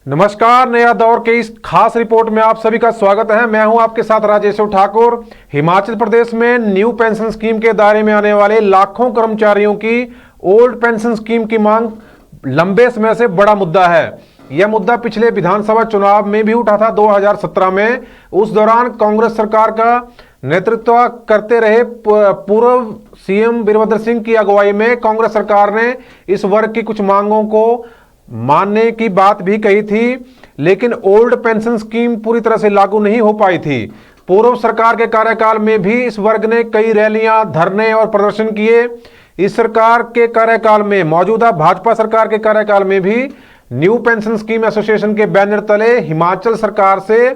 नमस्कार। नया दौर के इस खास रिपोर्ट में आप सभी का स्वागत है। मैं हूं आपके साथ राजेश ठाकुर। हिमाचल प्रदेश में न्यू पेंशन स्कीम के दायरे में आने वाले लाखों कर्मचारियों की ओल्ड पेंशन स्कीम की मांग लंबे समय से बड़ा मुद्दा है। यह मुद्दा पिछले विधानसभा चुनाव में भी उठा था 2017 में। उस दौरान कांग्रेस सरकार का नेतृत्व करते रहे पूर्व सीएम वीरभद्र सिंह की अगुवाई में कांग्रेस सरकार ने इस वर्ग की कुछ मांगों को मानने की बात भी कही थी, लेकिन ओल्ड पेंशन स्कीम पूरी तरह से लागू नहीं हो पाई थी। पूर्व सरकार के कार्यकाल में भी इस वर्ग ने कई रैलियां, धरने और प्रदर्शन किए। इस सरकार के कार्यकाल में, मौजूदा भाजपा सरकार के कार्यकाल में भी न्यू पेंशन स्कीम एसोसिएशन के बैनर तले हिमाचल सरकार से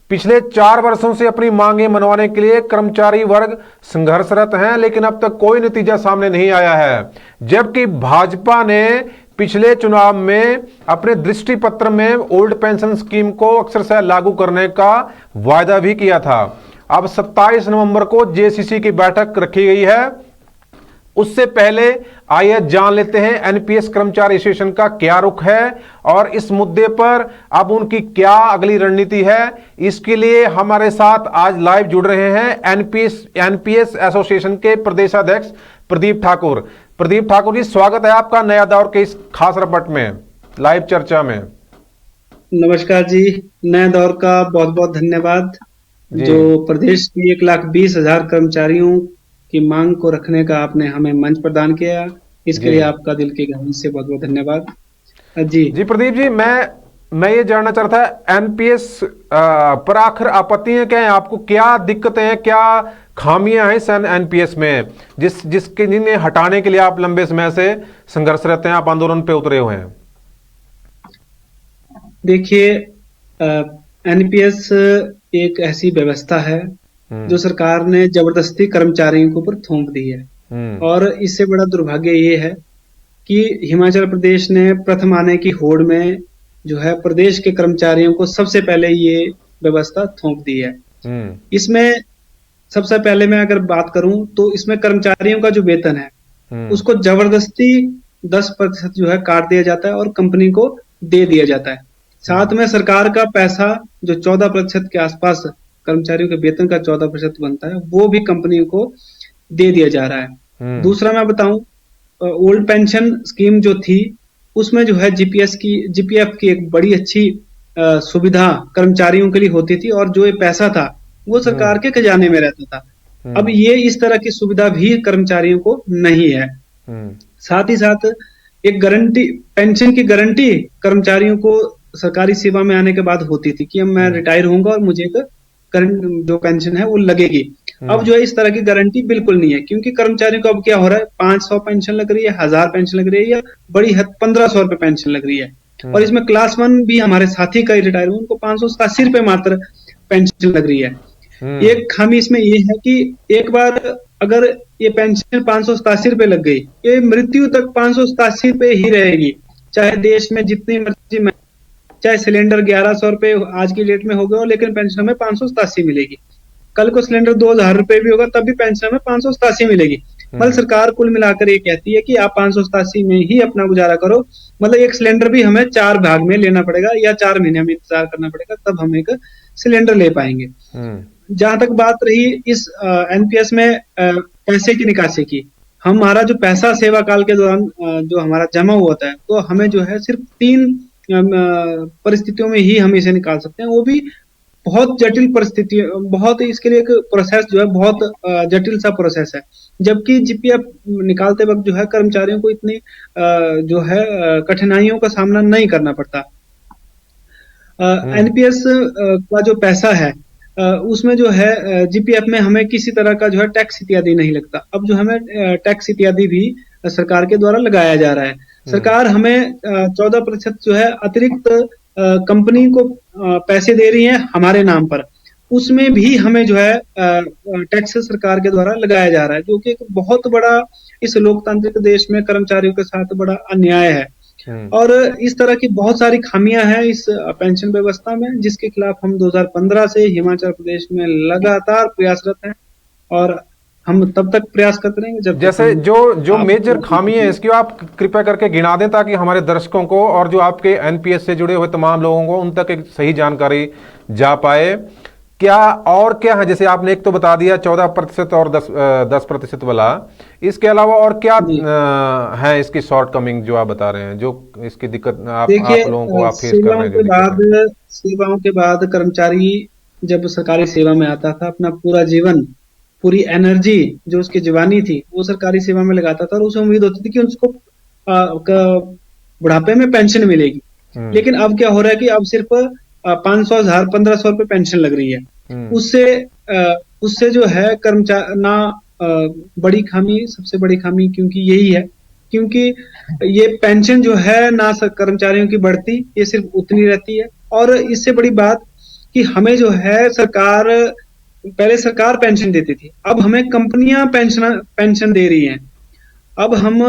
पिछले 4 वर्षों से अपनी मांगे मनवाने के लिए कर्मचारी वर्ग संघर्षरत हैं, लेकिन अब तक कोई नतीजा सामने नहीं आया है। जबकि भाजपा ने पिछले चुनाव में अपने दृष्टि पत्र में ओल्ड पेंशन स्कीम को अक्षरशः लागू करने का वायदा भी किया था। अब 27 नवंबर को जेसीसी की बैठक रखी गई है। उससे पहले आइए जान लेते हैं एनपीएस कर्मचारी एसोसिएशन का क्या रुख है और इस मुद्दे पर अब उनकी क्या अगली रणनीति है। इसके लिए हमारे साथ आज लाइव जुड़ रहे हैं एनपीएस एसोसिएशन के प्रदेशाध्यक्ष प्रदीप ठाकुर। प्रदीप ठाकुर जी, स्वागत है आपका नया दौर के इस खास रिपोर्ट में, लाइव चर्चा में। नमस्कार जी, नए दौर का बहुत बहुत धन्यवाद। जो प्रदेश की 1,20,000 कर्मचारियों की मांग को रखने का आपने हमें मंच प्रदान किया, इसके लिए आपका दिल की गहराई से बहुत बहुत धन्यवाद। जी प्रदीप जी, मैं ये जानना चाह रहा था, एनपीएस पर आखिर आपत्तियां क्या हैं आपको? क्या दिक्कतें हैं, क्या खामियां हैं इस एनपीएस में जिसके जिन्हें हटाने के लिए आप लंबे समय से संघर्षरत हैं, आप आंदोलन पे उतरे हुए हैं? देखिए, एनपीएस एक ऐसी व्यवस्था है जो सरकार ने जबरदस्ती कर्मचारियों के ऊपर थोप दी है। और इससे बड़ा दुर्भाग्य ये है कि हिमाचल प्रदेश ने प्रथम आने की होड़ में जो है प्रदेश के कर्मचारियों को सबसे पहले ये व्यवस्था थोप दी है। इसमें सबसे पहले मैं अगर बात करूं तो इसमें कर्मचारियों का जो वेतन है उसको जबरदस्ती 10% जो है काट दिया जाता है और कंपनी को दे दिया जाता है। साथ में सरकार का पैसा जो 14% के आसपास कर्मचारियों के वेतन का 14% बनता है, वो भी कंपनियों को दे दिया जा रहा है। दूसरा मैं बताऊं, ओल्ड पेंशन स्कीम जो थी उसमें जो है जीपीएफ की एक बड़ी अच्छी सुविधा कर्मचारियों के लिए होती थी और जो ये पैसा था वो सरकार के खजाने में रहता था। अब ये इस तरह की सुविधा भी कर्मचारियों को नहीं है। साथ ही साथ एक गारंटी, पेंशन की गारंटी कर्मचारियों को सरकारी सेवा में आने के बाद होती थी कि अब मैं रिटायर होऊंगा और मुझे एक करंट जो पेंशन है वो लगेगी। अब जो है इस तरह की गारंटी बिल्कुल नहीं है, क्योंकि कर्मचारियों को अब क्या हो रहा है, 500 पेंशन लग रही है, 1000 पेंशन लग रही है, या बड़ी हद 1500 रुपए पेंशन लग रही है। और इसमें क्लास 1 भी हमारे साथी का रिटायर हुए, उनको 587 रुपए मात्र पेंशन लग रही है। एक खामी इसमें ये है कि एक बार अगर ये पेंशन 587 रुपए लग गई, ये मृत्यु तक 587 रुपए ही रहेगी, चाहे देश में जितनी मर्जी, चाहे सिलेंडर 1100 रुपए आज की डेट में हो गया, लेकिन पेंशन में 587 मिलेगी। कल को सिलेंडर 2000 रुपए भी होगा तब भी पेंशन में 587 मिलेगी। मतलब सरकार कुल मिलाकर ये कहती है कि आप 587 में ही अपना गुजारा करो। मतलब एक सिलेंडर भी हमें 4 भाग में लेना पड़ेगा या 4 महीने में इंतजार करना पड़ेगा, तब हम एक सिलेंडर ले पाएंगे। जहां तक बात रही इस एनपीएस में पैसे की निकासी की, हमारा जो पैसा सेवा काल के दौरान जो हमारा जमा हुआ था, तो हमें जो है सिर्फ 3 परिस्थितियों में ही हम इसे निकाल सकते हैं, वो भी बहुत जटिल परिस्थिति, बहुत इसके लिए एक प्रोसेस जो है बहुत जटिल सा प्रोसेस है। जबकि जीपीएफ निकालते वक्त जो है कर्मचारियों को इतनी जो है कठिनाइयों का सामना नहीं करना पड़ता। एनपीएस का जो पैसा है उसमें जो है जीपीएफ में हमें किसी तरह का जो है टैक्स इत्यादि नहीं लगता। अब जो हमें टैक्स इत्यादि भी सरकार के द्वारा लगाया जा रहा है। सरकार हमें 14% जो है अतिरिक्त कंपनी को पैसे दे रही है हमारे नाम पर, उसमें भी हमें जो है टैक्स सरकार के द्वारा लगाया जा रहा है, जो कि एक बहुत बड़ा इस लोकतांत्रिक देश में कर्मचारियों के साथ बड़ा अन्याय है। और इस तरह की बहुत सारी खामियां हैं इस पेंशन व्यवस्था में, जिसके खिलाफ हम 2015 से हिमाचल प्रदेश में लगातार प्रयासरत हैं। और हम तब तक प्रयास करते रहेंगे जब तक जैसे हम जो आप मेजर खामी है इसकी आप कृपया करके गिना दें, ताकि हमारे दर्शकों को और जो आपके एनपीएस से जुड़े हुए तमाम लोगों को उन तक एक सही जानकारी जा पाए। क्या और क्या है, जैसे आपने एक तो बता दिया 14% और 10% वाला, इसके अलावा और क्या जी है इसकी शॉर्ट कमिंग जो आप बता रहे हैं, जो इसकी दिक्कत देखिए आप लोगों को आप फेस कर रहे हैं जो दिक्कत है? सेवाओं के बाद कर्मचारी जब सरकारी सेवा में आता था, अपना पूरा जीवन, पूरी एनर्जी जो उसकी जवानी थी वो सरकारी सेवा में लगाता था और उसे उम्मीद होती थी कि उसको बुढ़ापे में पेंशन मिलेगी। हम्म। लेकिन अब क्या हो रहा है कि अब सिर्फ 500, 1000, 1500 रुपए पेंशन लग रही है। हम्म। उससे उससे जो है कर्मचारी ना, अ, बड़ी खामी, सबसे बड़ी खामी क्योंकि यही है, क्योंकि ये पेंशन जो है ना, कर्मचारियों की बढ़ती ये सिर्फ उतनी रहती है। और इससे बड़ी बात कि हमें जो है सरकार, पहले सरकार पेंशन देती थी, अब हमें कंपनियां पेंशन पेंशन दे रही हैं। अब हम,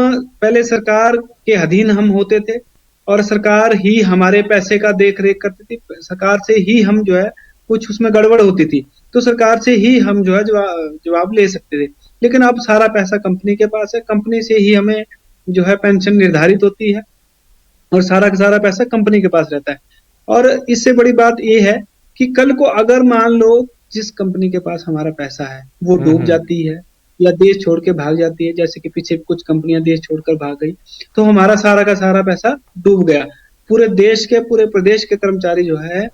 पहले सरकार के अधीन हम होते थे और सरकार ही हमारे पैसे का देख रेख करती थी, सरकार से ही हम जो है कुछ उसमें गड़बड़ होती थी तो सरकार से ही हम जो है जवाब ले सकते थे। लेकिन अब सारा पैसा कंपनी के पास है, कंपनी से ही हमें जो है पेंशन निर्धारित होती है और सारा का सारा पैसा कंपनी के पास रहता है। और इससे बड़ी बात ये है कि कल को अगर मान लो जिस कंपनी के पास हमारा पैसा है वो डूब हम्म। जाती है या देश छोड़ के भाग जाती है, जैसे कि पीछे कुछ कंपनियां देश छोड़कर भाग गई, तो हमारा सारा का सारा पैसा डूब गया। पूरे देश के, पूरे प्रदेश के कर्मचारी जो है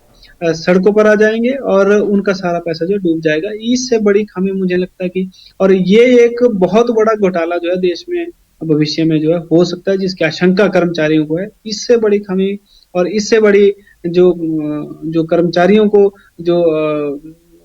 सड़कों पर आ जाएंगे और उनका सारा पैसा जो डूब जाएगा। इससे बड़ी खामी मुझे लगता है कि, और ये एक बहुत बड़ा घोटाला जो है देश में भविष्य में जो है हो सकता है, जिसकी आशंका कर्मचारियों को है। इससे बड़ी खामी और इससे बड़ी जो कर्मचारियों को जो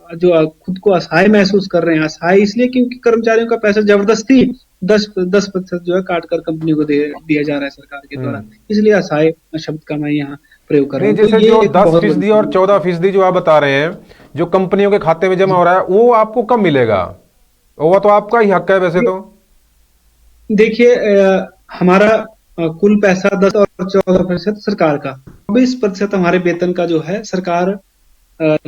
जो खुद को असहाय महसूस कर रहे हैं, असहाय इसलिए क्योंकि कर्मचारियों का पैसा जबरदस्ती 10% जो है काट कर कंपनी को दिया जा रहा है सरकार के द्वारा, हम्म। इसलिए असहाय शब्द का मैं यहाँ प्रयोग कर रहा नहीं, हूँ। तो जैसे ये जो एक दस बहुत बड़ी फीसदी और समस्या 14% जो आप बता रहे हैं जो कंपनियों के खाते में जमा है। हो रहा है, वो आपको कब मिलेगा? वो तो आपका ही हक है वैसे तो। देखिए हमारा कुल पैसा 10 और 14% सरकार का, 20% हमारे वेतन का जो है सरकार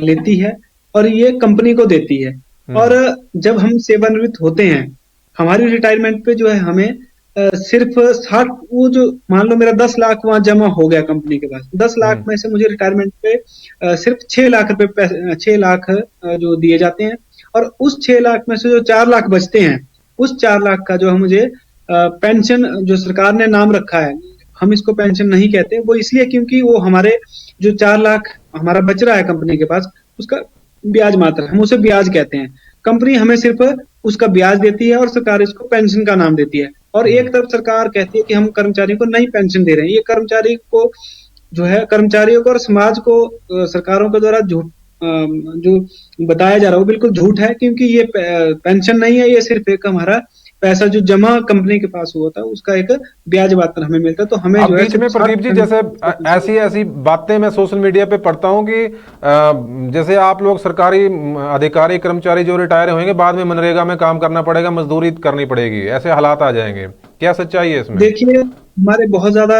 लेती है और ये कंपनी को देती है। और हम्म। जब हम सेवानिवृत्त होते हैं, हमारी रिटायरमेंट पे जो है हमें सिर्फ 60, वो जो मान लो मेरा 10 लाख वहां जमा हो गया कंपनी के पास, 10 लाख हम्म। में से मुझे रिटायरमेंट पे सिर्फ 6 लाख रुपए, 6 लाख जो दिए जाते हैं। और उस 6 लाख में से जो 4 लाख बचते हैं, उस 4 लाख का जो है मुझे पेंशन, जो सरकार ने नाम रखा है, हम इसको पेंशन नहीं कहते, वो इसलिए क्योंकि वो हमारे जो 4 लाख हमारा बच रहा है कंपनी के पास, उसका ब्याज मात्र, हम उसे ब्याज कहते हैं। कंपनी हमें सिर्फ उसका ब्याज देती है और सरकार इसको पेंशन का नाम देती है। और हम्म। एक तरफ सरकार कहती है कि हम कर्मचारियों को नई पेंशन दे रहे हैं। ये कर्मचारी को जो है, कर्मचारियों को और समाज को सरकारों के द्वारा झूठ जो बताया जा रहा है वो बिल्कुल झूठ है, क्योंकि ये पेंशन नहीं है, ये सिर्फ एक हमारा पैसा जो जमा कंपनी के पास हुआ था उसका एक ब्याज मात्र हमें मिलता है। तो हमें अब जो है बीच सिर्फ में प्रदीप जी, 60% जैसे ऐसी ऐसी बातें मैं सोशल मीडिया पे पढ़ता हूँ कि जैसे आप लोग सरकारी अधिकारी कर्मचारी जो रिटायर होंगे, बाद में मनरेगा में काम करना पड़ेगा, मजदूरी करनी पड़ेगी, ऐसे हालात आ जाएंगे। क्या सच्चाई है इसमें? देखिए हमारे बहुत ज्यादा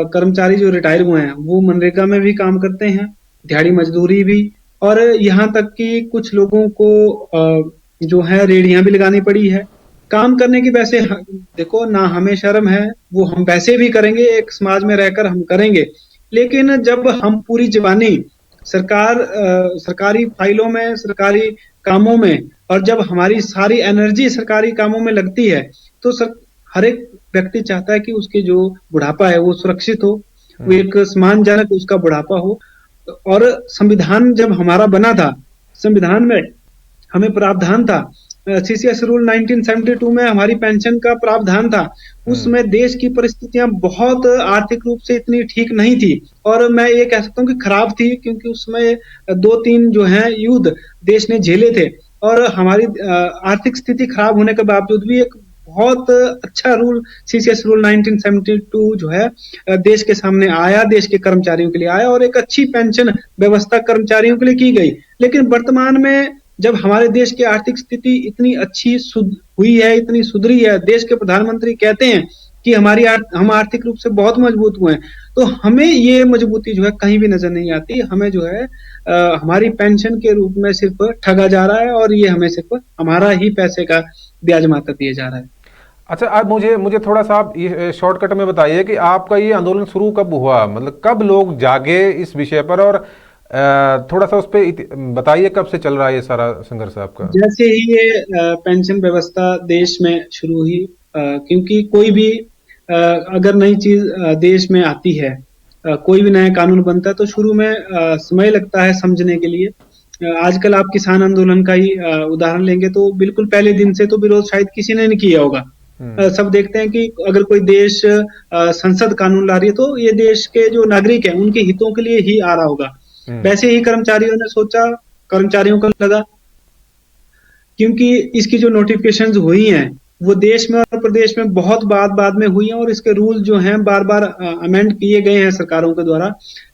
कर्मचारी जो रिटायर हुए हैं वो मनरेगा में भी काम करते हैं, दिहाड़ी मजदूरी भी, और यहाँ तक कि कुछ लोगों को जो है रेहड़ियां भी लगानी पड़ी है काम करने की। वैसे देखो ना, हमें शर्म है, वो हम वैसे भी करेंगे, एक समाज में रहकर हम करेंगे। लेकिन जब हम पूरी जवानी सरकारी फाइलों में, सरकारी कामों में, और जब हमारी सारी एनर्जी सरकारी कामों में लगती है, तो हर एक व्यक्ति चाहता है कि उसके जो बुढ़ापा है वो सुरक्षित हो, वो हम्म। एक सम्मानजनक उसका बुढ़ापा हो। और संविधान जब हमारा बना था, संविधान में हमें प्रावधान था, सीसीएस रूल 1972 में हमारी पेंशन का प्रावधान था। हम्म। उसमें देश की परिस्थितियां बहुत आर्थिक रूप से इतनी ठीक नहीं थी, और मैं ये कह सकता हूँ कि खराब थी, क्योंकि उसमें 2-3 जो है युद्ध देश ने झेले थे। और हमारी आर्थिक स्थिति खराब होने के बावजूद भी एक बहुत अच्छा रूल, सीसीएस रूल 1972 जो है देश के सामने आया, देश के कर्मचारियों के लिए आया, और एक अच्छी पेंशन व्यवस्था कर्मचारियों के लिए की गई। लेकिन वर्तमान में जब हमारे देश की आर्थिक स्थिति इतनी अच्छी हुई है, इतनी सुधरी है, देश के प्रधानमंत्री कहते हैं कि हम आर्थिक रूप से बहुत मजबूत हुए हैं। तो हमें ये मजबूती जो है कहीं भी नजर नहीं आती। हमें जो है हमारी पेंशन के रूप में सिर्फ ठगा जा रहा है, और ये हमें सिर्फ हमारा ही पैसे का ब्याज मात्र दिया जा रहा है। अच्छा, अब मुझे मुझे थोड़ा सा आप ये शॉर्टकट में बताइए कि आपका ये आंदोलन शुरू कब हुआ, मतलब कब लोग जागे इस विषय पर, और थोड़ा सा उस पर बताइए कब से चल रहा है ये सारा संघर्ष आपका। जैसे ही ये पेंशन व्यवस्था देश में शुरू हुई, क्योंकि कोई भी अगर नई चीज देश में आती है, कोई भी नया कानून बनता है, तो शुरू में समय लगता है समझने के लिए। आजकल आप किसान आंदोलन का ही उदाहरण लेंगे तो बिल्कुल पहले दिन से तो विरोध शायद किसी ने नहीं किया होगा। सब देखते हैं कि अगर कोई देश संसद कानून ला रही है तो ये देश के जो नागरिक हैं उनके हितों के लिए ही आ रहा होगा। वैसे ही कर्मचारियों ने सोचा, कर्मचारियों को लगा, क्योंकि इसकी जो नोटिफिकेशंस हुई हैं वो देश में और प्रदेश में बहुत बाद में हुई हैं, और इसके रूल जो हैं बार बार अमेंड किए गए हैं सरकारों के द्वारा।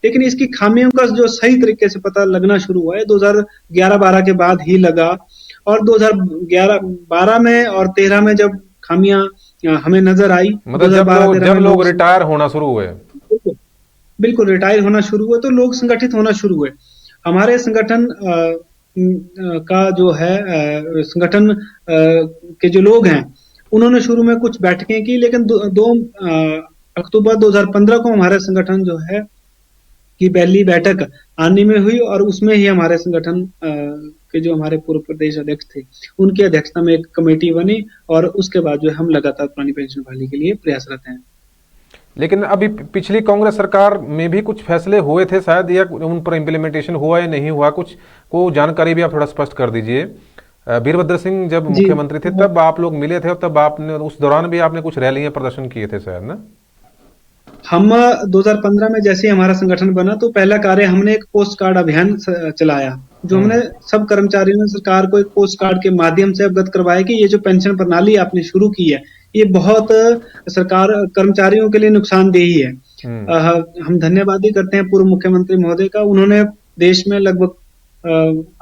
लेकिन इसकी खामियों का जो सही तरीके से पता लगना शुरू हुआ है 2011-12 के बाद ही लगा। और 2011-12 में और 13 में जब खामियां हमें नजर आई, मतलब जब लोग रिटायर होना शुरू हुए, बिल्कुल रिटायर होना शुरू हुए, तो लोग संगठित होना शुरू हुए। हमारे संगठन का जो है संगठन के जो लोग हैं उन्होंने शुरू में कुछ बैठकें की, लेकिन 2 अक्टूबर 2015 को हमारे संगठन जो है की पहली बैठक आने में हुई, और उसमें ही हमारे संगठन के जो हमारे पूर्व प्रदेश अध्यक्ष थे उनकी अध्यक्षता में एक कमेटी बनी, और उसके बाद जो हम लगातार पुरानी पेंशन बहाली के लिए प्रयासरत हैं। लेकिन अभी पिछली कांग्रेस सरकार में भी कुछ फैसले हुए थे शायद, या उन पर इम्प्लीमेंटेशन हुआ या नहीं हुआ, कुछ को जानकारी भी आप थोड़ा स्पष्ट कर दीजिए। वीरभद्र सिंह जब मुख्यमंत्री थे तब आप लोग मिले थे, और तब आपने उस दौरान भी आपने कुछ रैलियां प्रदर्शन किए थे शायद ना। हम 2015 में जैसे ही हमारा संगठन बना तो पहला कार्य हमने एक पोस्ट कार्ड अभियान चलाया, जो हमने सब कर्मचारियों ने सरकार को एक पोस्ट कार्ड के माध्यम से अवगत करवाया कि ये जो पेंशन प्रणाली आपने शुरू की है ये बहुत सरकार कर्मचारियों के लिए नुकसानदेही है। हम धन्यवाद ही करते हैं पूर्व मुख्यमंत्री महोदय का। उन्होंने देश में लगभग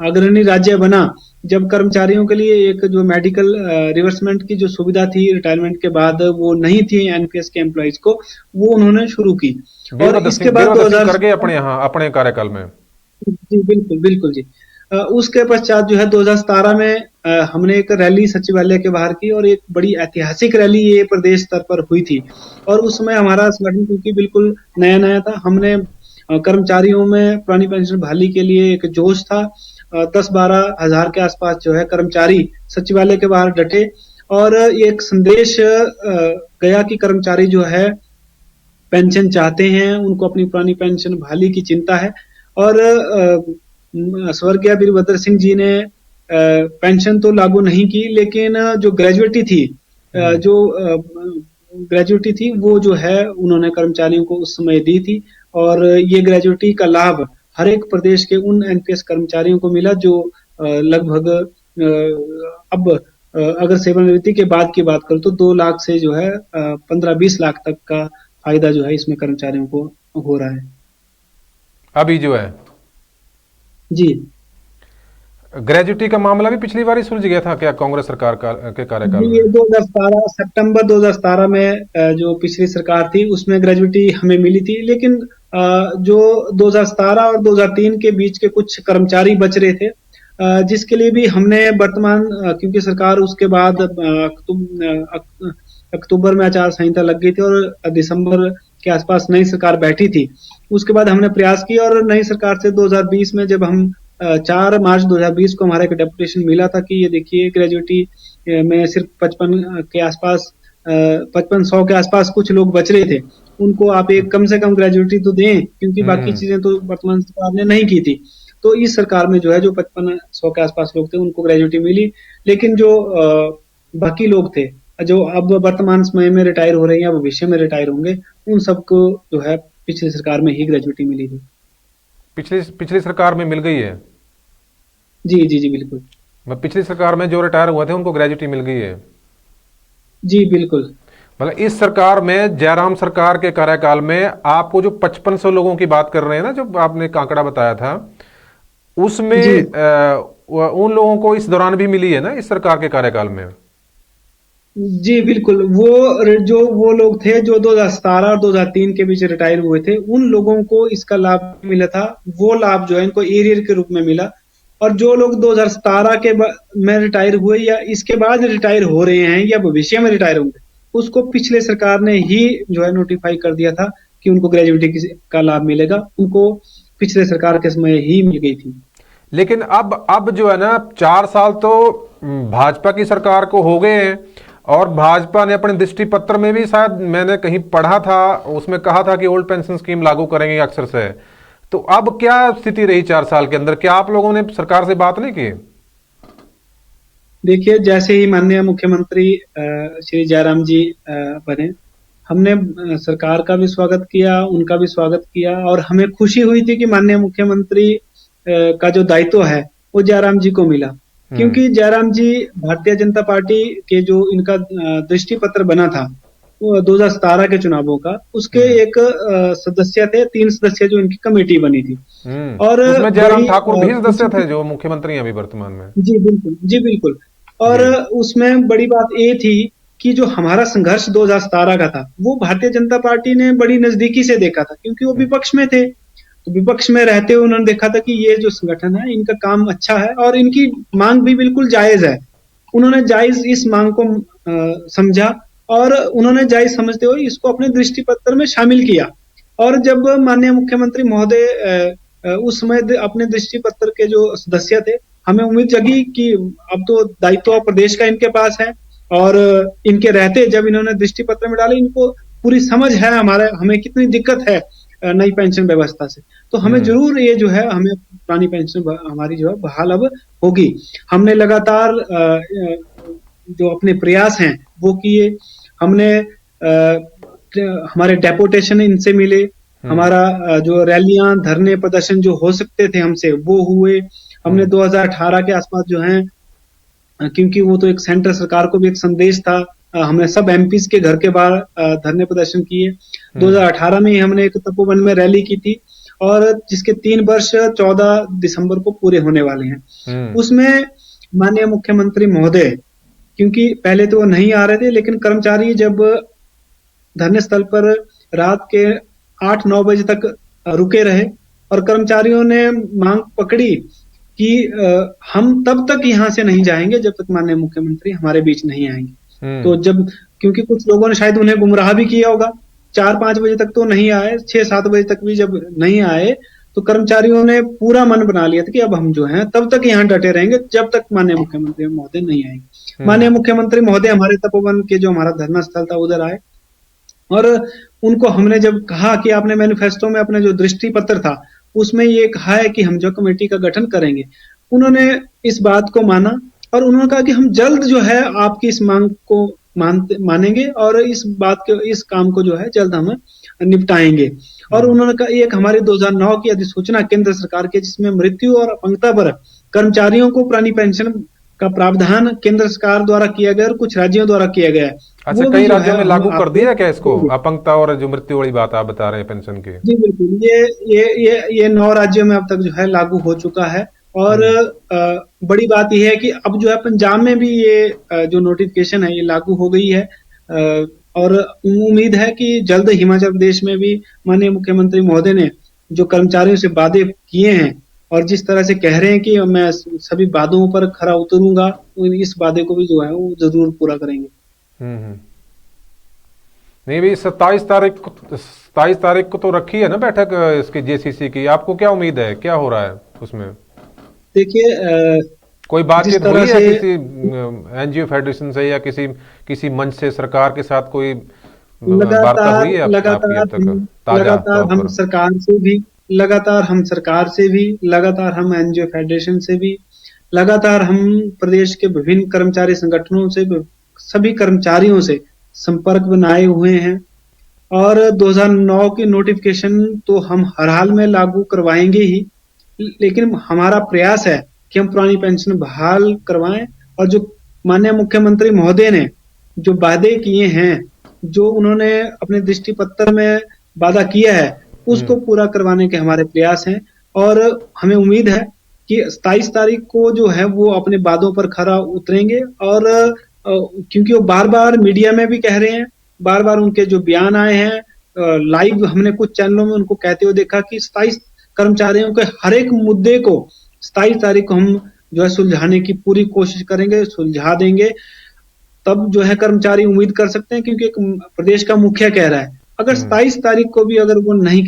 अग्रणी राज्य बना जब कर्मचारियों के लिए एक जो मेडिकल रिवर्समेंट की जो सुविधा थी रिटायरमेंट के बाद वो नहीं थी एनपीएस के एम्प्लॉइज को, वो उन्होंने शुरू की। और इसके बाद 2000 करके अपने कार्यकाल में, जी बिल्कुल जी। उसके पश्चात जो है 2017 में हमने एक रैली सचिवालय के बाहर की, और एक बड़ी ऐतिहासिक रैली ये प्रदेश स्तर पर हुई थी। और उस समय हमारा संगठन क्योंकि बिल्कुल नया था, हमने कर्मचारियों में पुरानी पेंशन बहाली के लिए एक जोश था। 10-12 हजार के आसपास जो है कर्मचारी सचिवालय के बाहर डटे, और एक संदेश गया कि कर्मचारी जो है पेंशन चाहते हैं, उनको अपनी पुरानी पेंशन बहाली की चिंता है। और स्वर्गीय वीरभद्र सिंह जी ने पेंशन तो लागू नहीं की, लेकिन जो ग्रेजुएटी थी वो जो है उन्होंने कर्मचारियों को उस समय दी थी। और ये ग्रेजुएटी का लाभ हर एक प्रदेश के उन एनपीएस कर्मचारियों को मिला जो लगभग अब अगर सेवानिवृत्ति के बाद की बात करूं तो 2 लाख से जो है 15-20 लाख तक का फायदा जो है इसमें कर्मचारियों को हो रहा है अभी जो है जी। ग्रेजुएटी का मामला भी पिछली बार ही सुलझ गया था क्या कांग्रेस सरकार के कार्यकाल में? 2017 सितंबर 2017 में जो पिछली सरकार थी उसमें ग्रेजुएटी हमें मिली थी, लेकिन जो 2017 और 2003 के बीच के कुछ कर्मचारी बच रहे थे, जिसके लिए भी हमने वर्तमान क्योंकि सरकार उसके बाद अक्टूबर में आचार संहिता लग गई थी और दिसंबर के आसपास नई सरकार बैठी थी। उसके बाद हमने प्रयास किया और नई सरकार से 2020 में जब हम 4 मार्च 2020 को हमारा एक डेपुटेशन मिला था कि ये देखिए ग्रेजुएटी में सिर्फ 55 के आसपास 5500 के आसपास कुछ लोग बच रहे थे, उनको आप एक कम से कम ग्रेजुएटी तो दें, क्योंकि बाकी चीजें तो वर्तमान सरकार ने नहीं की थी। तो इस सरकार में जो है जो 5500 के आसपास लोग थे उनको ग्रेजुएटी मिली, लेकिन जो बाकी लोग थे जो अब वर्तमान समय में रिटायर हो रहे हैं या भविष्य में रिटायर होंगे, उन सबको जो है पिछली सरकार में ही ग्रेजुएटी मिली थी। पिछली सरकार में मिल गई है? जी बिल्कुल। पिछली सरकार में जो रिटायर हुए थे उनको ग्रेजुएटी मिल गई है? जी बिल्कुल। मतलब इस सरकार में, जयराम सरकार के कार्यकाल में आपको जो 5500 लोगों की बात कर रहे हैं ना, जो आपने आंकड़ा बताया था, उसमें उन लोगों को इस दौरान भी मिली है ना इस सरकार के कार्यकाल में? जी बिल्कुल, जो वो लोग थे जो 2017 और 2003 के बीच रिटायर हुए थे, उन लोगों को इसका लाभ मिला था। वो लाभ जो है इनको एरियर के रूप में मिला। और जो लोग 2017 में रिटायर हुए या इसके बाद रिटायर हो रहे हैं या भविष्य में रिटायर होंगे, उसको पिछले सरकार ने ही जो है नोटिफाई कर दिया था कि उनको ग्रेजुइटी का लाभ मिलेगा। उनको पिछले सरकार के समय ही मिल गई थी। लेकिन अब जो है ना, 4 साल तो भाजपा की सरकार को हो गए हैं, और भाजपा ने अपने दृष्टि पत्र में भी, शायद मैंने कहीं पढ़ा था, उसमें कहा था कि ओल्ड पेंशन स्कीम लागू करेंगे अक्सर से। तो अब क्या स्थिति रही 4 साल के अंदर? क्या आप लोगों ने सरकार से बात नहीं की? देखिए, जैसे ही माननीय मुख्यमंत्री श्री जयराम जी बने, हमने सरकार का भी स्वागत किया, उनका भी स्वागत किया, और हमें खुशी हुई थी कि माननीय मुख्यमंत्री का जो दायित्व है वो जयराम जी को मिला। क्योंकि जयराम जी भारतीय जनता पार्टी के जो इनका दृष्टि पत्र बना था वो 2017 के चुनावों का, उसके एक सदस्य थे, 3 सदस्य जो इनकी कमेटी बनी थी। और उसमें जयराम बड़ी ठाकुर भी सदस्य खुशी थे, थी। जो मुख्यमंत्री हैं अभी वर्तमान में। जी बिल्कुल, जी बिल्कुल। और जी। उसमें बड़ी बात ये थी कि जो हमारा संघर्ष 2017 का था, वो भारतीय जनता पार्टी ने बड़ी नजदीकी से देखा था, क्योंकि वो विपक्ष में थे। तो विपक्ष में रहते हुए उन्होंने देखा था कि ये जो संगठन है, इनका काम अच्छा है और इनकी मांग भी बिल्कुल जायज है। उन्होंने जायज इस मांग को समझा, और उन्होंने जायज समझते हुए इसको अपने दृष्टि पत्र में शामिल किया। और जब माननीय मुख्यमंत्री महोदय उस समय अपने दृष्टि पत्र के जो सदस्य थे, हमें उम्मीद जगी कि अब तो दायित्व प्रदेश का इनके पास है, और इनके रहते जब इन्होंने दृष्टि पत्र में डाले, इनको पूरी समझ है हमें कितनी दिक्कत है नई पेंशन व्यवस्था से। तो हमें जरूर ये जो है, हमें पुरानी पेंशन हमारी जो है बहाल अब होगी। हमने लगातार जो अपने प्रयास हैं वो किए। हमने हमारे डेपुटेशन इनसे मिले, हमारा जो रैलियां, धरने, प्रदर्शन जो हो सकते थे हमसे, वो हुए। हमने 2018 के आसपास जो है, क्योंकि वो तो एक सेंट्रल सरकार को भी एक संदेश था, हमने सब एमपीज के घर के बाहर धरने प्रदर्शन किए। 2018 में ही हमने एक तपोवन में रैली की थी, और जिसके 3 वर्ष 14 दिसंबर को पूरे होने वाले हैं। उसमें माननीय मुख्यमंत्री महोदय, क्योंकि पहले तो वो नहीं आ रहे थे, लेकिन कर्मचारी जब धरने स्थल पर रात के 8-9 बजे तक रुके रहे, और कर्मचारियों ने मांग पकड़ी कि हम तब तक यहाँ से नहीं जाएंगे जब तक माननीय मुख्यमंत्री हमारे बीच नहीं आएंगे। तो जब, क्योंकि कुछ लोगों ने शायद उन्हें गुमराह भी किया होगा, 4-5 बजे तक तो नहीं आए, 6-7 बजे तक भी जब नहीं आए, तो कर्मचारियों ने पूरा मन बना लिया था कि अब हम जो है तब तक यहाँ डटे रहेंगे जब तक माननीय मुख्यमंत्री महोदय नहीं आएंगे। माननीय मुख्यमंत्री महोदय हमारे तपोवन के जो हमारा धरना स्थल था उधर आए, और उनको हमने जब कहा कि आपने मैनिफेस्टो में अपने जो दृष्टि पत्र था उसमें ये कहा है कि हम जो कमेटी का गठन करेंगे, उन्होंने इस बात को माना, और उन्होंने कहा कि हम जल्द जो है आपकी इस मांग को मानेंगे, और इस काम को जो है जल्द हम निपटाएंगे। और उन्होंने कहा, एक हमारी 2009 की अधिसूचना केंद्र सरकार की, जिसमें मृत्यु और अपंगता पर कर्मचारियों को पुरानी पेंशन का प्रावधान केंद्र सरकार द्वारा किया गया और कुछ राज्यों द्वारा किया गया है। अच्छा, कई राज्यों में लागू कर दिया क्या इसको, अपंगता और जो मृत्यु वाली बात आप बता रहे हैं पेंशन की? जी बिल्कुल, ये 9 राज्यों में अब तक जो है लागू हो चुका है। और बड़ी बात यह है कि अब जो है पंजाब में भी ये जो नोटिफिकेशन है ये लागू हो गई है, और उम्मीद है कि जल्द हिमाचल प्रदेश में भी माननीय मुख्यमंत्री महोदय ने जो कर्मचारियों से वादे किए हैं, और जिस तरह से कह रहे हैं कि मैं सभी वादों पर खरा उतरूंगा, इस वादे को भी जो है वो जरूर पूरा करेंगे। नहीं भी 27 तारीख को तो रखी है ना बैठक इसकी जेसीसी की, आपको क्या उम्मीद है, क्या हो रहा है उसमें? देखिए, कोई बातचीत हुई है किसी एनजीओ फेडरेशन से या किसी मंच से सरकार के साथ कोई वार्ता हुई है आपकी अब तक? लगातार हम सरकार से भी, लगातार हम एनजीओ फेडरेशन से भी, लगातार हम प्रदेश के विभिन्न कर्मचारी संगठनों से, सभी कर्मचारियों से संपर्क बनाए हुए हैं। और 2009 की नोटिफिकेशन तो हम हर हाल में लागू करवाएंगे ही, लेकिन हमारा प्रयास है कि हम पुरानी पेंशन बहाल करवाएं, और जो माननीय मुख्यमंत्री महोदय ने जो वादे किए हैं, जो उन्होंने अपने दृष्टि पत्र में वादा किया है, उसको पूरा करवाने के हमारे प्रयास हैं। और हमें उम्मीद है कि 27 तारीख को जो है वो अपने वादों पर खरा उतरेंगे, और क्योंकि वो बार बार मीडिया में भी कह रहे हैं, बार बार उनके जो बयान आए हैं, लाइव हमने कुछ चैनलों में उनको कहते हुए देखा कि 27 कर्मचारियों के हर एक मुद्दे को 27 तारीख को हम जो है सुलझाने की पूरी कोशिश करेंगे, सुलझा देंगे। तब जो है कर्मचारी उम्मीद कर सकते हैं, क्योंकि एक प्रदेश का मुखिया कह रहा है। अगर 27 तारीख को भी अगर वो नहीं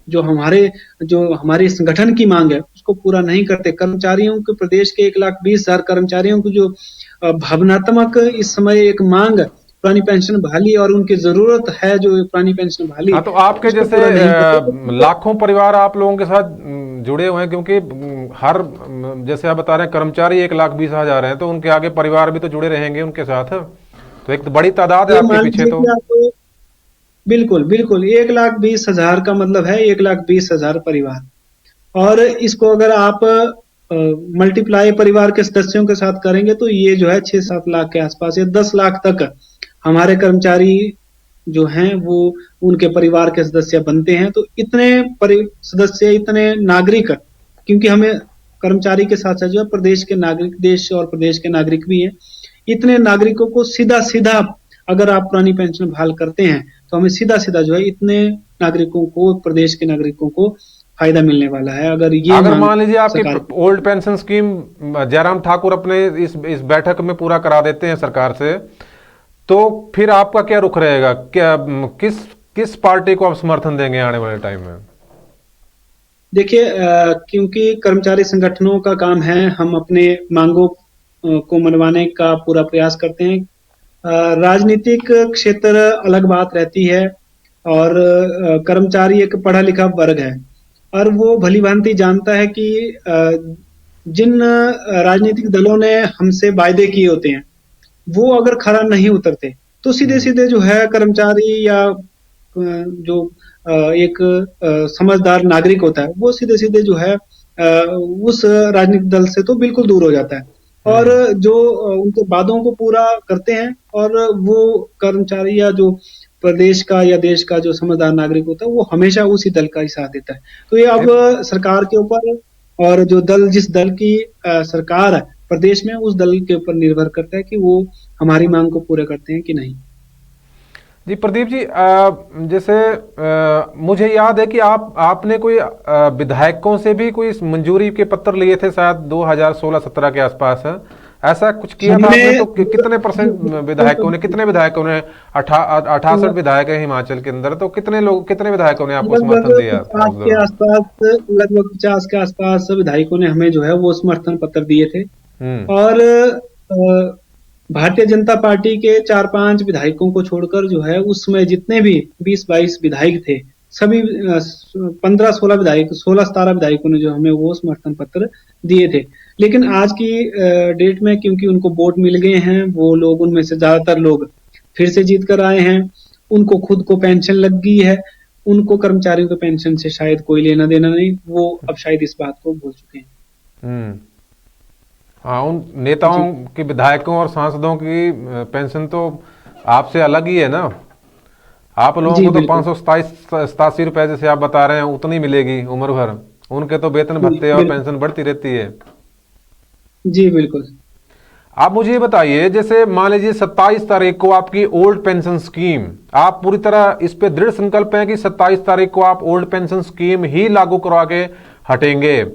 जो हमारे संगठन की मांग है उसको पूरा नहीं करते, कर्मचारियों के प्रदेश के 1,20,000 कर्मचारियों की जो भावनात्मक इस समय एक मांग पुरानी पेंशन बहाली और उनकी जरूरत है जो पुरानी पेंशन बहाली, हाँ, तो आपके उसको जैसे पूरा नहीं करते तो लाखों परिवार आप लोगों के साथ जुड़े हुए हैं, क्योंकि हर जैसे आप बता रहे हैं कर्मचारी 1,20,000 हैं, तो उनके आगे परिवार भी तो जुड़े रहेंगे उनके साथ, तो एक तो बड़ी तादाद है ये आपके मान पीछे लीजिए तो। कि आप बिल्कुल बिल्कुल 1,20,000 का मतलब है 1,20,000 परिवार। और इसको अगर आप मल्टीप्लाई परिवार के सदस्यों के साथ करेंगे तो ये जो है 6-7 लाख के आसपास या 10 लाख तक हमारे कर्मचारी जो हैं वो उनके परिवार के सदस्य बनते हैं। तो इतने सदस्य, इतने नागरिक, क्योंकि हमें कर्मचारी के साथ साथ जो है प्रदेश के नागरिक, देश और प्रदेश के नागरिक भी हैं, इतने नागरिकों को सीधा सीधा अगर आप पुरानी पेंशन बहाल करते हैं तो हमें सीधा सीधा जो है इतने नागरिकों को, प्रदेश के नागरिकों को फायदा मिलने वाला है। अगर मान लीजिए आपकी old pension scheme Jairam Thakur अपने इस बैठक में पूरा करा देते हैं सरकार से, तो फिर आपका क्या रुख रहेगा? क्या किस पार्टी को आप समर्थन देंगे आने वाले टाइम में? देखिए, क्योंकि कर्मचारी संगठनों का काम है, हम अपने मांगों को मनवाने का पूरा प्रयास करते हैं। राजनीतिक क्षेत्र अलग बात रहती है और कर्मचारी एक पढ़ा लिखा वर्ग है और वो भली भांति जानता है कि जिन राजनीतिक दलों ने हमसे वायदे किए होते हैं वो अगर खरा नहीं उतरते तो सीधे सीधे जो है कर्मचारी या जो एक समझदार नागरिक होता है वो सीधे सीधे जो है उस राजनीतिक दल से तो बिल्कुल दूर हो जाता है और जो उनके वादों को पूरा करते हैं और वो कर्मचारी या जो प्रदेश का या देश का जो समझदार नागरिक होता है वो हमेशा उसी दल का ही साथ देता है। तो ये अब सरकार के ऊपर और जो दल, जिस दल की सरकार है प्रदेश में, उस दल के ऊपर निर्भर करता है कि वो हमारी मांग को पूरा करते हैं कि नहीं। जी प्रदीप जी, जैसे मुझे याद है कि आपने कोई विधायकों से भी कोई मंजूरी के पत्र लिए थे शायद 2016-17 के आसपास है, ऐसा कुछ किया था आपने? तो कितने विधायकों ने 68 विधायक है हिमाचल के अंदर, तो कितने विधायकों ने आपको समर्थन दिया? लगभग 50 के आसपास विधायकों ने हमें जो है वो समर्थन पत्र दिए थे और भारतीय जनता पार्टी के 4-5 विधायकों को छोड़कर जो है उस समय जितने भी 20-22 विधायक थे, सभी 16-17 विधायकों ने जो हमें वो समर्थन पत्र दिए थे। लेकिन आज की डेट में क्योंकि उनको वोट मिल गए हैं, वो लोग, उनमें से ज्यादातर लोग फिर से जीत कर आए हैं, उनको खुद को पेंशन लग गई है, उनको कर्मचारियों के पेंशन से शायद कोई लेना देना नहीं, वो अब शायद इस बात को भूल चुके हैं। हाँ, उन नेताओं की, विधायकों और सांसदों की पेंशन तो आपसे अलग ही है ना। आप लोगों को तो 587 रुपए जैसे आप बता रहे हैं उतनी मिलेगी उम्र भर, उनके तो वेतन भत्ते और पेंशन बढ़ती रहती है। जी बिल्कुल। आप मुझे ये बताइए, जैसे मान लीजिए 27 तारीख को आपकी ओल्ड पेंशन स्कीम, आप पूरी तरह इस पे दृढ़ संकल्प है कि 27 तारीख को आप ओल्ड पेंशन स्कीम ही लागू करवा के हटेंगे?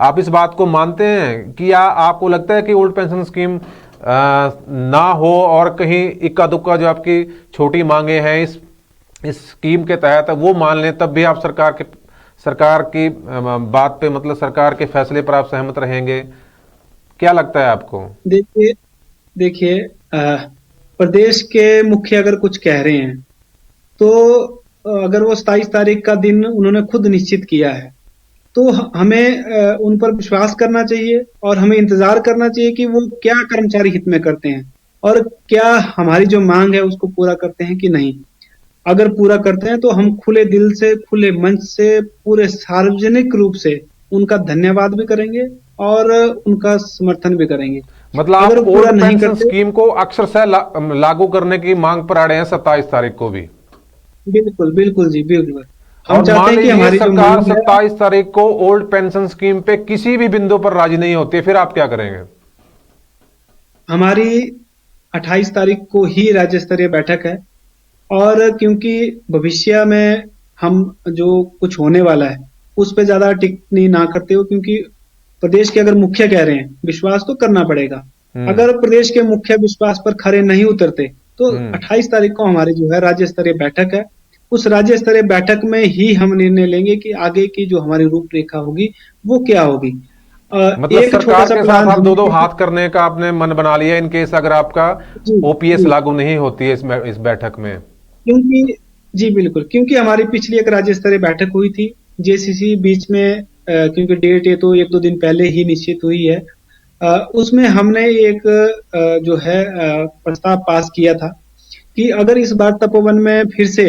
आप इस बात को मानते हैं कि या आपको लगता है कि ओल्ड पेंशन स्कीम ना हो और कहीं इक्का दुक्का जो आपकी छोटी मांगे हैं इस स्कीम के तहत वो मान लें, तब भी आप सरकार की बात पे, मतलब सरकार के फैसले पर आप सहमत रहेंगे? क्या लगता है आपको? देखिए प्रदेश के मुखिया अगर कुछ कह रहे हैं तो अगर वो 27 तारीख का दिन उन्होंने खुद निश्चित किया है तो हमें उन पर विश्वास करना चाहिए और हमें इंतजार करना चाहिए कि वो क्या कर्मचारी हित में करते हैं और क्या हमारी जो मांग है उसको पूरा करते हैं कि नहीं। अगर पूरा करते हैं तो हम खुले दिल से, खुले मंच से, पूरे सार्वजनिक रूप से उनका धन्यवाद भी करेंगे और उनका समर्थन भी करेंगे। मतलब आप ओल्ड पेंशन स्कीम को अक्षरशः लागू करने की मांग पर अड़े हैं 27 तारीख को भी? बिल्कुल बिल्कुल जी, बिल्कुल। और मान लीजिए सरकार 27 तारीख को ओल्ड पेंशन स्कीम पे किसी भी बिंदु पर राजी नहीं होती, फिर आप क्या करेंगे? हमारी 28 तारीख को ही राज्य स्तरीय बैठक है। और क्योंकि भविष्य में हम जो कुछ होने वाला है उस पर ज्यादा टिप्पणी ना करते हो, क्योंकि प्रदेश के अगर मुखिया कह रहे हैं विश्वास तो करना पड़ेगा। अगर प्रदेश के मुखिया विश्वास पर खरे नहीं उतरते तो 28 तारीख को हमारी जो है राज्य स्तरीय बैठक है। उस राज्य स्तरीय बैठक में ही हम निर्णय लेंगे कि आगे की जो हमारी रूपरेखा होगी वो क्या होगी। मतलब एक छोटा सरकार सा के प्लान साथ आप दो हाथ करने का आपने मन बना लिया इन केस अगर आपका ओपीएस लागू नहीं होती है इस बैठक में। क्योंकि जी बिल्कुल, क्योंकि हमारी पिछली एक राज्य स्तरीय बैठक हुई थी जेसीसी बीच में, क्योंकि डेट ये तो 1-2 दिन पहले ही निश्चित हुई है। उसमें हमने एक जो है प्रस्ताव पास किया था कि अगर इस बार तपोवन में फिर से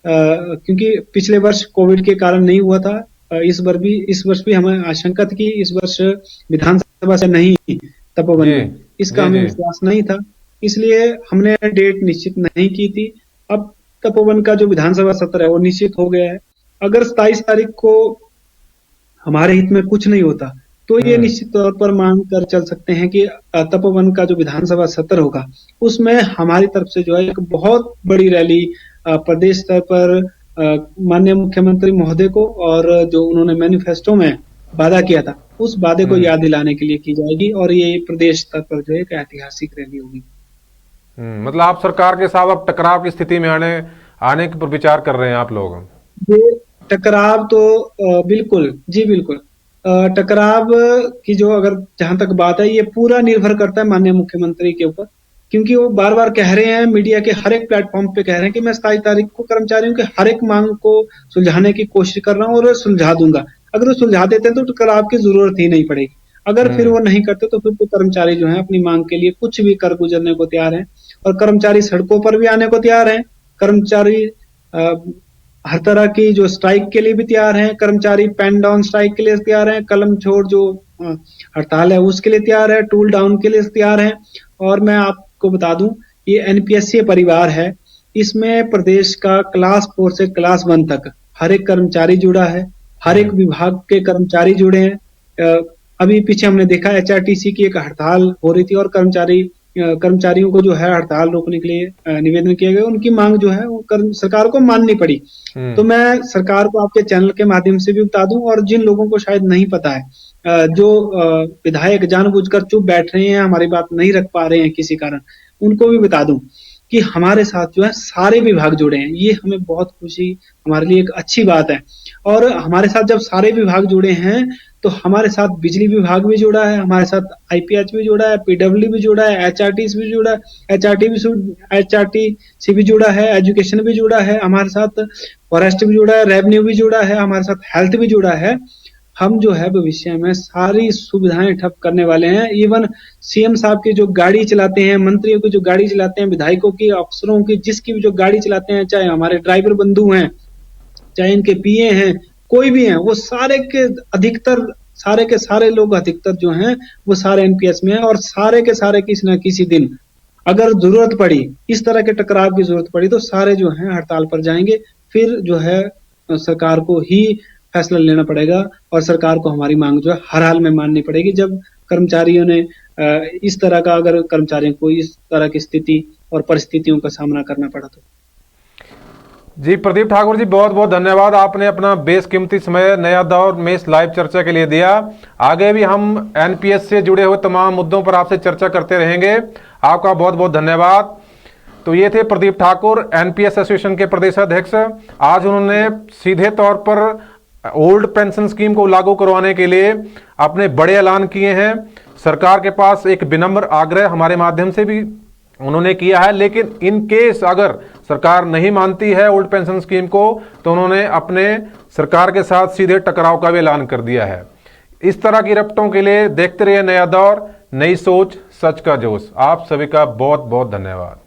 क्योंकि पिछले वर्ष कोविड के कारण नहीं हुआ था, इस वर्ष भी हमें आशंका थी कि इस वर्ष विधानसभा से नहीं तपोवन में, इसका हमें विश्वास नहीं था, इसलिए हमने डेट निश्चित नहीं की थी। अब तपोवन का जो विधानसभा सत्र है वो निश्चित हो गया है। अगर 27 तारीख को हमारे हित में कुछ नहीं होता तो ये निश्चित तौर पर मान कर चल सकते हैं कि तपोवन का जो विधानसभा सत्र होगा उसमें हमारी तरफ से जो है एक बहुत बड़ी रैली प्रदेश स्तर पर माननीय मुख्यमंत्री महोदय को और जो उन्होंने मैनिफेस्टो में वादा किया था उस वादे को याद दिलाने के लिए की जाएगी और ये प्रदेश स्तर पर जो है एक ऐतिहासिक रैली होगी। मतलब आप सरकार के साथ अब टकराव की स्थिति में आने पर विचार कर रहे हैं आप लोग? ये टकराव तो बिल्कुल जी बिल्कुल, टकराव की जो अगर जहां तक बात है ये पूरा निर्भर करता है माननीय मुख्यमंत्री के ऊपर, क्योंकि वो बार बार कह रहे हैं मीडिया के हर एक प्लेटफॉर्म पे कह रहे हैं कि मैं 27 तारीख को कर्मचारियों के हर एक मांग को सुलझाने की कोशिश कर रहा हूं और सुलझा दूंगा। अगर वो सुलझा देते हैं तो टकराव की जरूरत ही नहीं पड़ेगी। अगर फिर वो नहीं करते तो फिर तो कर्मचारी जो है अपनी मांग के लिए कुछ भी कर गुजरने को तैयार है और कर्मचारी सड़कों पर भी आने को तैयार है। कर्मचारी हर तरह की जो स्ट्राइक के लिए भी तैयार हैं, कर्मचारी पेन डाउन स्ट्राइक के लिए तैयार हैं, कलम छोड़ जो हड़ताल है उसके लिए तैयार है, टूल डाउन के लिए तैयार हैं। और मैं आपको बता दूं ये एनपीएससी परिवार है, इसमें प्रदेश का क्लास 4 से क्लास 1 तक हर एक कर्मचारी जुड़ा है, हर एक विभाग के कर्मचारी जुड़े हैं। अभी पीछे हमने देखा एचआरटीसी की एक हड़ताल हो रही थी और कर्मचारियों को जो है हड़ताल रोकने के लिए निवेदन किया गया, उनकी मांग जो है वो सरकार को माननी पड़ी। तो मैं सरकार को आपके चैनल के माध्यम से भी बता दूं और जिन लोगों को शायद नहीं पता है, जो विधायक जानबूझकर चुप बैठ रहे हैं, हमारी बात नहीं रख पा रहे हैं किसी कारण, उनको भी बता दूं कि हमारे साथ जो है सारे विभाग जुड़े हैं। ये हमें बहुत खुशी, हमारे लिए एक अच्छी बात है। और हमारे साथ जब सारे विभाग जुड़े हैं तो हमारे साथ बिजली विभाग भी जुड़ा है, हमारे साथ आईपीएच भी जुड़ा है, पीडब्ल्यू भी जुड़ा है, एचआरटीसी भी जुड़ा है, एचआरटीसी भी जुड़ा है, एजुकेशन भी जुड़ा है, हमारे साथ फॉरेस्ट भी जुड़ा है, रेवेन्यू भी जुड़ा है, हमारे साथ हेल्थ भी जुड़ा है। हम जो है भविष्य में सारी सुविधाएं ठप करने वाले हैं। इवन सीएम साहब की जो गाड़ी चलाते हैं, मंत्रियों की जो गाड़ी चलाते हैं, विधायकों की, अफसरों की, जिसकी भी जो गाड़ी चलाते हैं, चाहे हमारे ड्राइवर बंधु हैं, चाहे इनके पीए हैं, कोई भी हैं, वो सारे के सारे लोग अधिकतर जो हैं वो सारे एनपीएस में हैं और सारे के सारे किसी न किसी दिन अगर जरूरत पड़ी, इस तरह के टकराव की जरूरत पड़ी तो सारे जो हैं हड़ताल पर जाएंगे। फिर जो है सरकार को ही फैसला लेना पड़ेगा और सरकार को हमारी मांग जो है हर हाल में माननी पड़ेगी। जब कर्मचारियों ने इस तरह का, अगर कर्मचारियों को इस तरह की स्थिति और परिस्थितियों का सामना करना पड़ा तो। जी प्रदीप ठाकुर जी, बहुत बहुत धन्यवाद। आपने अपना बेशकीमती समय नया दौर में इस लाइव चर्चा के लिए दिया। आगे भी हम एनपीएस से जुड़े हुए तमाम मुद्दों पर आपसे चर्चा करते रहेंगे। आपका बहुत बहुत धन्यवाद। तो ये थे प्रदीप ठाकुर, एनपीएस एसोसिएशन के प्रदेश अध्यक्ष। आज उन्होंने सीधे तौर पर ओल्ड पेंशन स्कीम को लागू करवाने के लिए अपने बड़े ऐलान किए हैं। सरकार के पास एक विनम्र आग्रह हमारे माध्यम से भी उन्होंने किया है, लेकिन इन केस अगर सरकार नहीं मानती है ओल्ड पेंशन स्कीम को तो उन्होंने अपने सरकार के साथ सीधे टकराव का भी ऐलान कर दिया है। इस तरह की रपटों के लिए देखते रहिए नया दौर, नई सोच, सच का जोश। आप सभी का बहुत बहुत धन्यवाद।